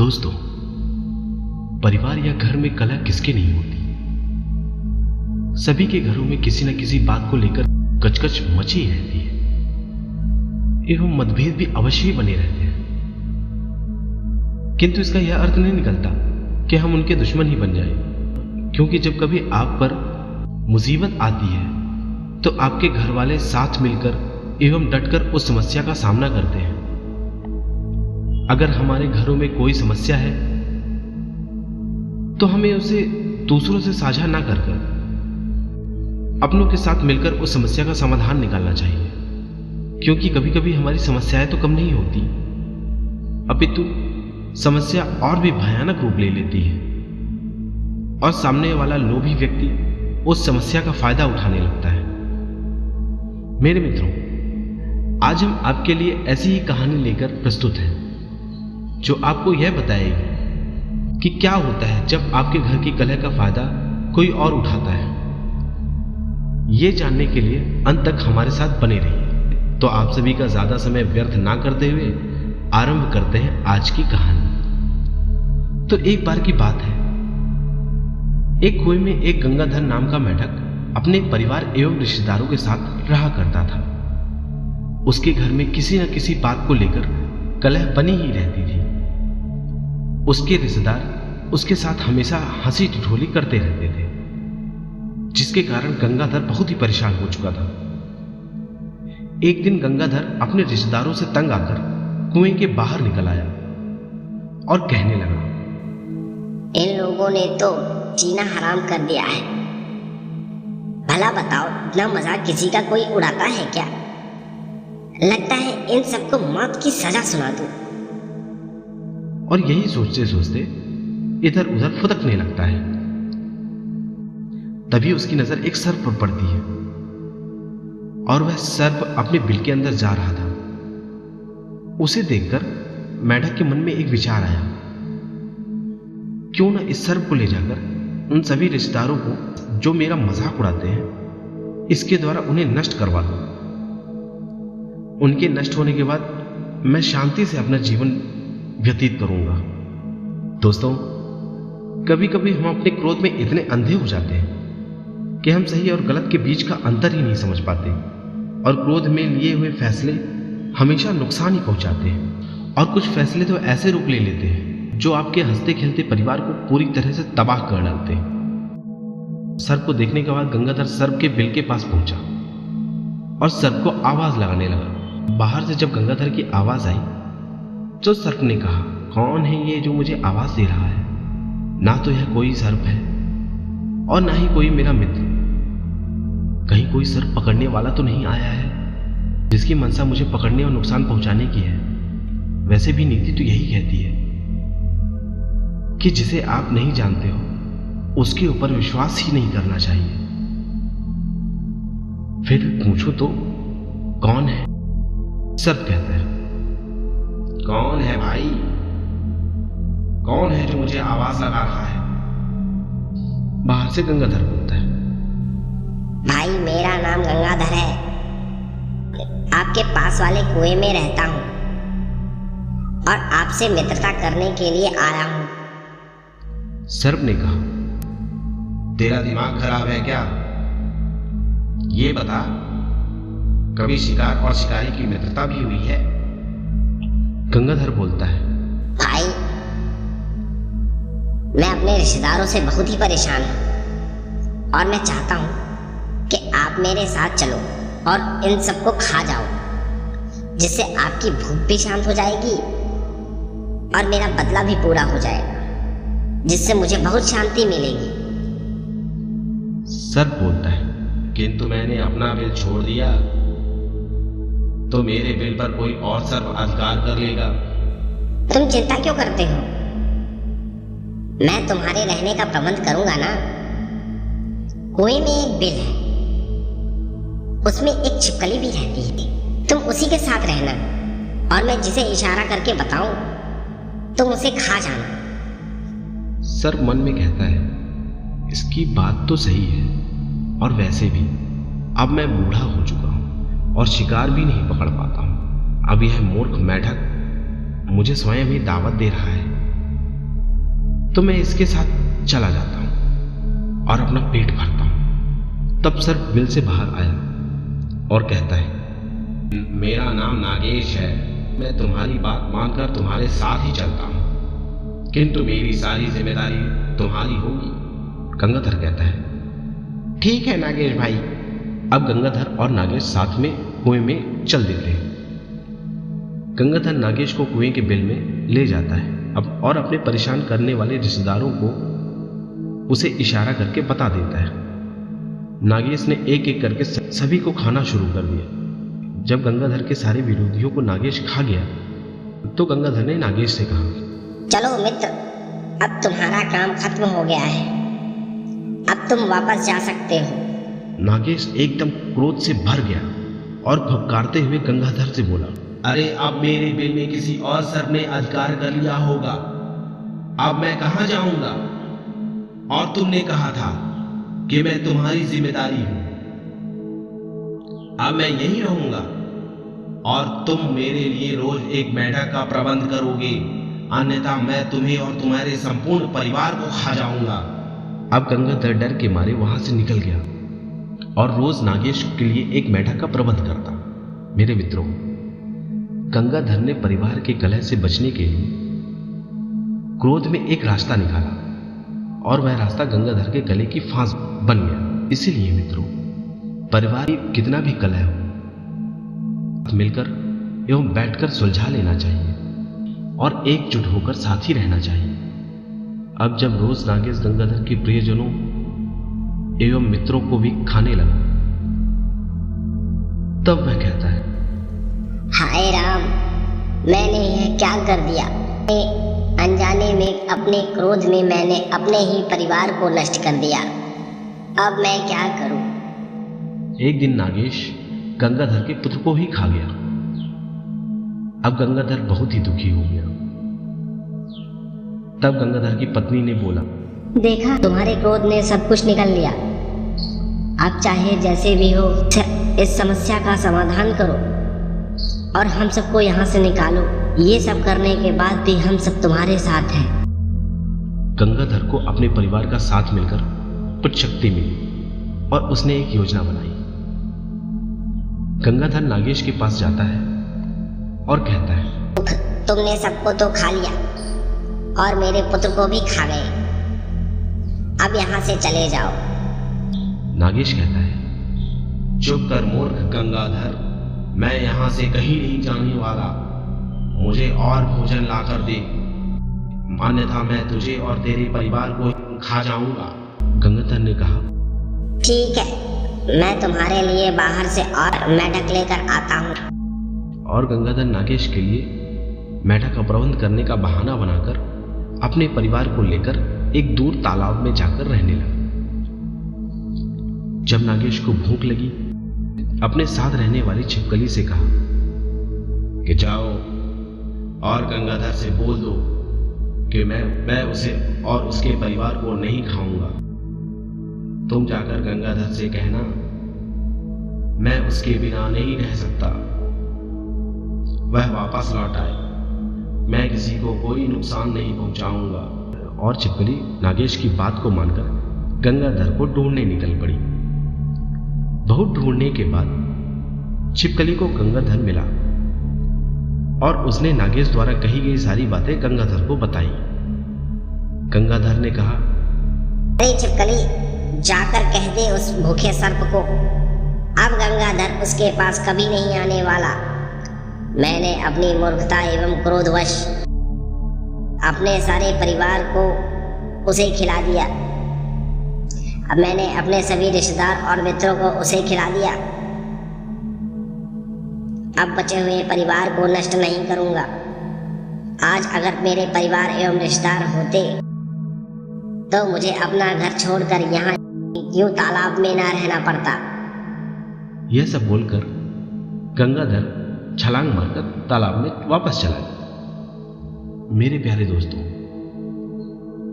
दोस्तों, परिवार या घर में कलह किसके नहीं होती। सभी के घरों में किसी न किसी बात को लेकर कचकच मची रहती है एवं मतभेद भी अवश्य ही बने रहते हैं। किंतु इसका यह अर्थ नहीं निकलता कि हम उनके दुश्मन ही बन जाएं, क्योंकि जब कभी आप पर मुसीबत आती है तो आपके घर वाले साथ मिलकर एवं डटकर उस समस्या का सामना करते हैं। अगर हमारे घरों में कोई समस्या है तो हमें उसे दूसरों से साझा ना कर अपनों के साथ मिलकर उस समस्या का समाधान निकालना चाहिए, क्योंकि कभी कभी हमारी समस्याएं तो कम नहीं होती, अपितु समस्या और भी भयानक रूप ले लेती है और सामने वाला लोभी व्यक्ति उस समस्या का फायदा उठाने लगता है। मेरे मित्रों, आज हम आपके लिए ऐसी ही कहानी लेकर प्रस्तुत हैं जो आपको यह बताएगी कि क्या होता है जब आपके घर की कलह का फायदा कोई और उठाता है। यह जानने के लिए अंत तक हमारे साथ बने रहिए। तो आप सभी का ज्यादा समय व्यर्थ ना करते हुए आरंभ करते हैं आज की कहानी। तो एक बार की बात है, एक कुएं में एक गंगाधर नाम का मेढक अपने परिवार एवं रिश्तेदारों के साथ रहा करता था। उसके घर में किसी न किसी बात को लेकर कलह बनी ही रहती थी। उसके रिश्तेदार उसके साथ हमेशा हंसी ठिठोली करते रहते थे, जिसके कारण गंगाधर बहुत ही परेशान हो चुका था। एक दिन गंगाधर अपने रिश्तेदारों से तंग आकर कुएं के बाहर निकल आया और कहने लगा, इन लोगों ने तो जीना हराम कर दिया है। भला बताओ, इतना मजाक किसी का कोई उड़ाता है क्या? लगता है इन सबको मौत की सजा सुना दूं। और यही सोचते सोचते इधर उधर फुदकने लगता है। तभी उसकी नजर एक सर्प पर पड़ती है और वह सर्प अपने बिल के अंदर जा रहा था। उसे देखकर मेढक के मन में एक विचार आया, क्यों ना इस सर्प को ले जाकर उन सभी रिश्तेदारों को जो मेरा मजाक उड़ाते हैं, इसके द्वारा उन्हें नष्ट करवा दूं। उनके नष्ट होने के बाद मैं शांति से अपना जीवन व्यतीत करूंगा। दोस्तों, कभी कभी हम अपने क्रोध में इतने अंधे हो जाते हैं कि हम सही और गलत के बीच का अंतर ही नहीं समझ पाते और क्रोध में लिए हुए फैसले हमेशा नुकसान ही पहुंचाते हैं। और कुछ फैसले तो ऐसे रूप ले लेते हैं जो आपके हंसते खेलते परिवार को पूरी तरह से तबाह कर डालते हैं। सर्प को देखने के बाद गंगाधर सर्प के बिल के पास पहुंचा और सर्प को आवाज लगाने लगा। बाहर से जब गंगाधर की आवाज आई तो सर्प ने कहा, कौन है ये जो मुझे आवाज दे रहा है? ना तो यह कोई सर्प है और ना ही कोई मेरा मित्र। कहीं कोई सर्प पकड़ने वाला तो नहीं आया है जिसकी मनसा मुझे पकड़ने और नुकसान पहुंचाने की है। वैसे भी नीति तो यही कहती है कि जिसे आप नहीं जानते हो उसके ऊपर विश्वास ही नहीं करना चाहिए। फिर पूछो तो कौन है? सर्प कहता है, कौन है भाई? कौन है जो मुझे आवाज लगा रहा है? बाहर से गंगाधर बोलता है, भाई मेरा नाम गंगाधर है, आपके पास वाले कुएं में रहता हूं और आपसे मित्रता करने के लिए आया हूं। सर्प ने कहा, तेरा दिमाग खराब है क्या? ये बता, कभी शिकार और शिकारी की मित्रता भी हुई है? गंगाधर बोलता है, भाई मैं अपने रिश्तेदारों से बहुत ही परेशान हूं और मैं चाहता हूं कि आप मेरे साथ चलो और इन सबको खा जाओ, जिससे आपकी भूख भी शांत हो जाएगी और मेरा बदला भी पूरा हो जाएगा, जिससे मुझे बहुत शांति मिलेगी। सर्प बोलता है, किंतु मैंने अपना बिल छोड़ दिया तो मेरे बिल पर कोई और सर्प अधिकार कर लेगा। तुम चिंता क्यों करते हो? मैं तुम्हारे रहने का प्रबंध करूंगा ना। कुएं में एक बिल है, उसमें एक छिपकली भी रहती है। तुम उसी के साथ रहना और मैं जिसे इशारा करके बताऊं तुम उसे खा जाना। सर्प मन में कहता है, इसकी बात तो सही है और वैसे भी अब मैं बूढ़ा हो चुका हूं और शिकार भी नहीं पकड़ पाता हूं। अब यह मूर्ख मेढक मुझे स्वयं ही दावत दे रहा है तो मैं इसके साथ चला जाता हूं और अपना पेट भरता हूं। तब सर्प बिल से बाहर आया और कहता है, मेरा नाम नागेश है, मैं तुम्हारी बात मानकर तुम्हारे साथ ही चलता हूं, किंतु मेरी सारी जिम्मेदारी तुम्हारी होगी। गंगाधर कहता है, ठीक है नागेश भाई। अब गंगाधर और नागेश साथ में कुएं में चल देते हैं। गंगाधर नागेश को कुएं के बिल में ले जाता है अब और अपने परेशान करने वाले रिश्तेदारों को उसे इशारा करके बता देता है। नागेश ने एक एक करके सभी को खाना शुरू कर दिया। जब गंगाधर के सारे विरोधियों को नागेश खा गया तो गंगाधर ने नागेश से कहा, चलो मित्र, अब तुम्हारा काम खत्म हो गया है, अब तुम वापस जा सकते हो। नागेश एकदम क्रोध से भर गया और फटकारते हुए गंगाधर से बोला, अरे अब मेरे बिल में किसी और सर्प ने अधिकार कर लिया होगा, अब मैं कहां जाऊंगा? और तुमने कहा था कि मैं तुम्हारी जिम्मेदारी हूं, अब मैं यहीं रहूंगा और तुम मेरे लिए रोज एक मेढक का प्रबंध करोगे, अन्यथा मैं तुम्हें और तुम्हारे संपूर्ण परिवार को खा जाऊंगा। अब गंगाधर डर के मारे वहां से निकल गया और रोज नागेश के लिए एक मेढक का प्रबंध करता। मेरे मित्रों, गंगाधर ने परिवार के कलह से बचने के लिए क्रोध में एक रास्ता निकाला और वह रास्ता गंगाधर के गले की फांस बन गया। इसीलिए मित्रों, परिवार में कितना भी कलह हो, मिलकर एवं बैठकर सुलझा लेना चाहिए और एकजुट होकर साथ ही रहना चाहिए। अब जब रोज नागेश गंगाधर के प्रियजनों एवं मित्रों को भी खाने लगा, तब वह कहता है, हाय राम, मैंने यह क्या कर दिया? अनजाने में अपने क्रोध में मैंने अपने ही परिवार को नष्ट कर दिया, अब मैं क्या करूं? एक दिन नागेश गंगाधर के पुत्र को ही खा गया। अब गंगाधर बहुत ही दुखी हो गया। तब गंगाधर की पत्नी ने बोला, देखा, तुम्हारे क्रोध ने सब कुछ निकल लिया, अब चाहे जैसे भी हो इस समस्या का समाधान करो और हम सबको यहाँ से निकालो। ये सब करने के बाद भी हम सब तुम्हारे साथ हैं। गंगाधर को अपने परिवार का साथ मिलकर कुछ शक्ति मिली और उसने एक योजना बनाई। गंगाधर नागेश के पास जाता है और कहता है, तुमने सबको तो खा लिया और मेरे पुत्र को भी खा गए, अब यहाँ से चले जाओ। नागेश कहता है, चुप कर मूर्ख गंगाधर, मैं यहाँ से कहीं नहीं जाने वाला, मुझे और भोजन ला कर दे, अन्यथा मैं तुझे और तेरे परिवार को खा जाऊंगा। गंगाधर ने कहा, ठीक है, मैं तुम्हारे लिए बाहर से और मेढक लेकर आता हूँ। और गंगाधर नागेश के लिए मेढक का प्रबंध करने का बहाना बनाकर अपने परिवार को लेकर एक दूर तालाब में जाकर रहने लगा। जब नागेश को भूख लगी, अपने साथ रहने वाली छिपकली से कहा कि जाओ और गंगाधर से बोल दो कि मैं उसे और उसके परिवार को नहीं खाऊंगा। तुम जाकर गंगाधर से कहना, मैं उसके बिना नहीं रह सकता, वह वापस लौट आए, मैं किसी को कोई नुकसान नहीं पहुंचाऊंगा। और छिपकली नागेश की बात को मानकर गंगाधर को ढूंढने निकल पड़ी। बहुत ढूंढने के बाद छिपकली को गंगाधर मिला और उसने नागेश द्वारा कही गई सारी बातें गंगाधर को बताई। गंगाधर ने कहा, अरे छिपकली, जाकर कह दे उस भूखे सर्प को अब गंगाधर उसके पास कभी नहीं आने वाला। मैंने अपनी मूर्खता एवं क्रोधवश अपने सारे परिवार को उसे खिला दिया। अब मैंने अपने सभी रिश्तेदार और मित्रों को उसे खिला दिया। अब बचे हुए परिवार को नष्ट नहीं करूंगा। आज अगर मेरे परिवार एवं रिश्तेदार होते तो मुझे अपना घर छोड़कर यहाँ यूं तालाब में ना रहना पड़ता। यह सब बोलकर गंगाधर छलांग मारकर तालाब में वापस चला गया। मेरे प्यारे दोस्तों,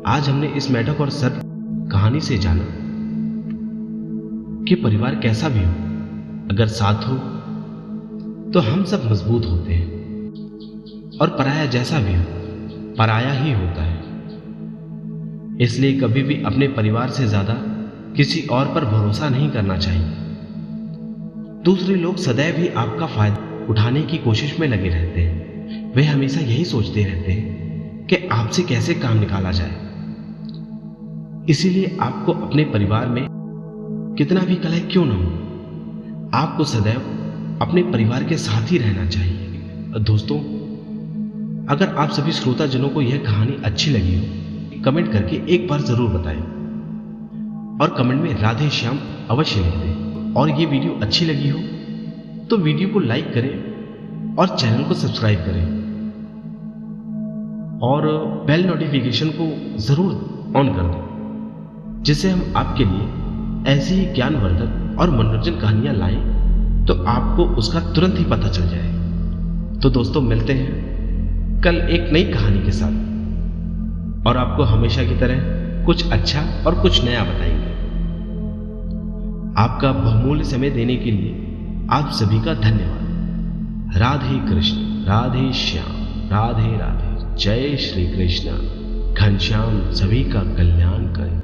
आज हमने इस मेढक और सर्प कहानी से जाना कि परिवार कैसा भी हो, अगर साथ हो तो हम सब मजबूत होते हैं और पराया जैसा भी हो, पराया ही होता है। इसलिए कभी भी अपने परिवार से ज्यादा किसी और पर भरोसा नहीं करना चाहिए। दूसरे लोग सदैव ही आपका फायदा उठाने की कोशिश में लगे रहते हैं। वे हमेशा यही सोचते रहते हैं कि आपसे कैसे काम निकाला जाए। इसीलिए आपको अपने परिवार में कितना भी कलह क्यों न हो, आपको सदैव अपने परिवार के साथ ही रहना चाहिए। दोस्तों, अगर आप सभी श्रोताजनों को यह कहानी अच्छी लगी हो, कमेंट करके एक बार जरूर बताएं और कमेंट में राधे श्याम अवश्य लिख दें। और ये वीडियो अच्छी लगी हो तो वीडियो को लाइक करें और चैनल को सब्सक्राइब करें और बेल नोटिफिकेशन को जरूर ऑन कर दें, जिससे हम आपके लिए ऐसी ही ज्ञानवर्धक और मनोरंजन कहानियां लाएं तो आपको उसका तुरंत ही पता चल जाए। तो दोस्तों, मिलते हैं कल एक नई कहानी के साथ और आपको हमेशा की तरह कुछ अच्छा और कुछ नया बताएंगे। आपका बहुमूल्य समय देने के लिए आप सभी का धन्यवाद। राधे कृष्ण, राधे श्याम, राधे राधे। जय श्री कृष्ण। घनश्याम सभी का कल्याण करें।